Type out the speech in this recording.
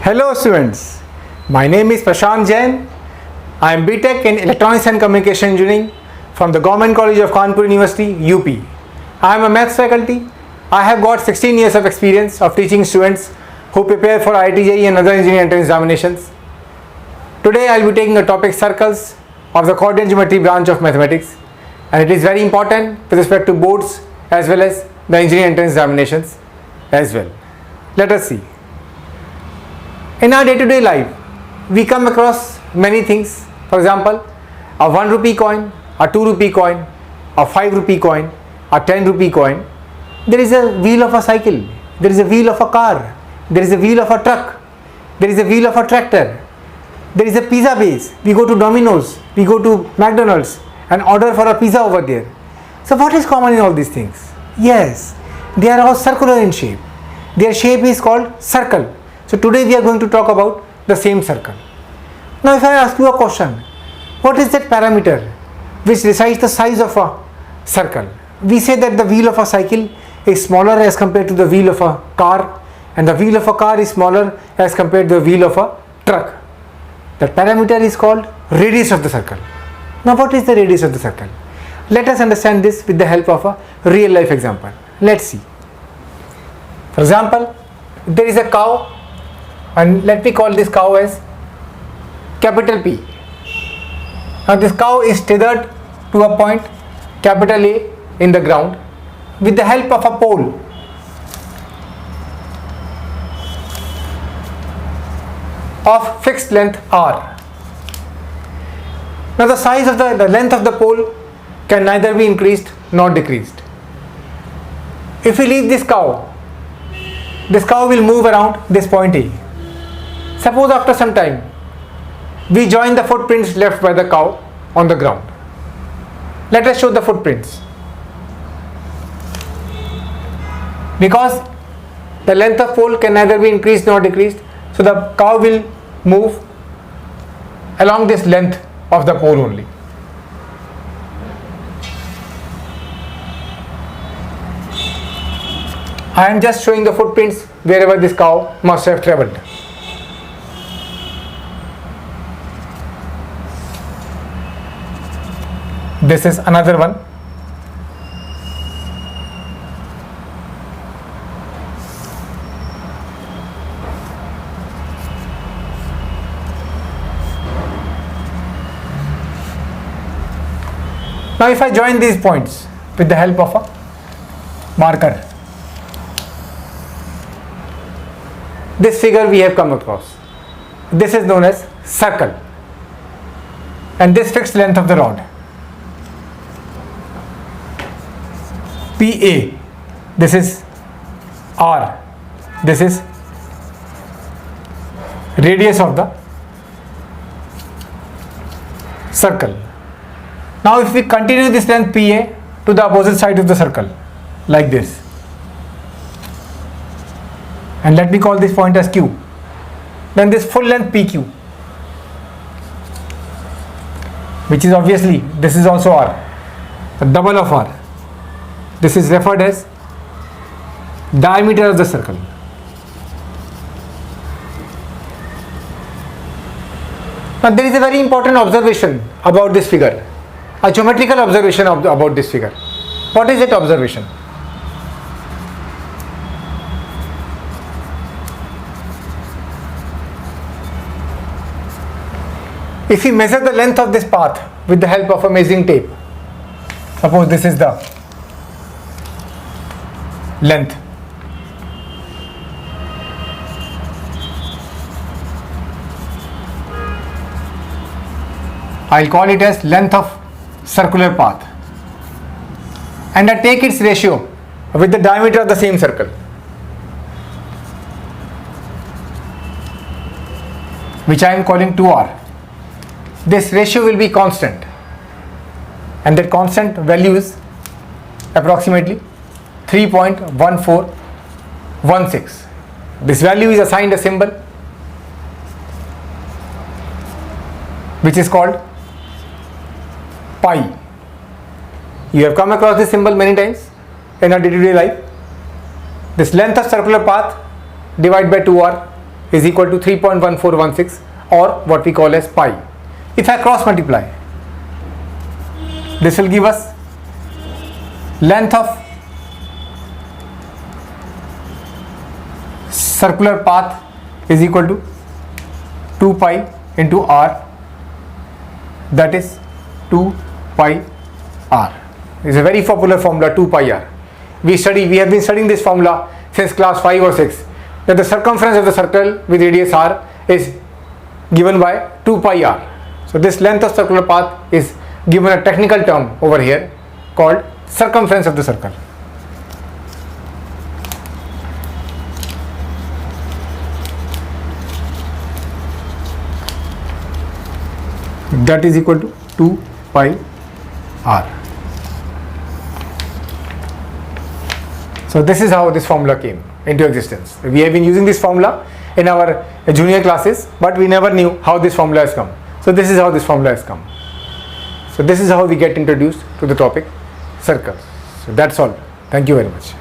Hello students, my name is Prashant Jain. I am BTech in Electronics and Communication Engineering from the Government College of Kanpur University, UP. I am a maths faculty. I have got 16 years of experience of teaching students who prepare for IIT JEE and other engineering entrance examinations. Today I will be taking the topic circles of the coordinate geometry branch of mathematics, and it is very important with respect to boards as well as the engineering entrance examinations as well. Let us see. In our day-to-day life, we come across many things. For example, a 1 rupee coin, a 2 rupee coin, a 5 rupee coin, a 10 rupee coin. There is a wheel of a cycle, there is a wheel of a car, there is a wheel of a truck, there is a wheel of a tractor, there is a pizza base. We go to Domino's, we go to McDonald's and order for a pizza over there. So what is common in all these things? Yes, they are all circular in shape. Their shape is called circle. So today we are going to talk about the same circle. Now if I ask you a question, what is that parameter which decides the size of a circle? We say that the wheel of a cycle is smaller as compared to the wheel of a car, and the wheel of a car is smaller as compared to the wheel of a truck. The parameter is called radius of the circle. Now what is the radius of the circle? Let us understand this with the help of a real life example. Let's see. For example, there is a cow, and let me call this cow as capital P. Now this cow is tethered to a point capital A in the ground with the help of a pole. Of fixed length R. Now the size of the length of the pole can neither be increased nor decreased. If we leave this cow will move around this point A. Suppose after some time we join the footprints left by the cow on the ground. Let us show the footprints. Because the length of pole can neither be increased nor decreased, so the cow will move along this length of the pole only. I am just showing the footprints wherever this cow must have travelled. This is another one. Now if I join these points with the help of a marker, this figure we have come across. This is known as circle, and this fixed length of the rod PA, this is R, this is radius of the circle. Now if we continue this length PA to the opposite side of the circle like this, and let me call this point as Q, then this full length PQ, which is obviously, this is also R, the double of R. This is referred as diameter of the circle. Now there is a very important observation about this figure, a geometrical observation about this figure. What is that observation? If we measure the length of this path with the help of a measuring tape, suppose this is the length. I'll call it as length of circular path, and I take its ratio with the diameter of the same circle. Which I am calling 2R. This ratio will be constant, and that constant value is approximately 3.1416. This value is assigned a symbol which is called pi. You have come across this symbol many times in our day-to-day life. This length of circular path divided by 2r is equal to 3.1416 or what we call as pi. If I cross multiply, this will give us length of circular path is equal to 2 pi into r, that is 2 pi r. It's a very popular formula, 2 pi r. We have been studying this formula since class 5 or 6, that the circumference of the circle with radius r is given by 2 pi r. So this length of circular path is given a technical term over here called circumference of the circle. That is equal to 2 pi r. So this is how this formula came into existence. We have been using this formula in our junior classes, but we never knew how this formula has come. So this is how this formula has come. So this is how we get introduced to the topic circles. So that's all. Thank you very much.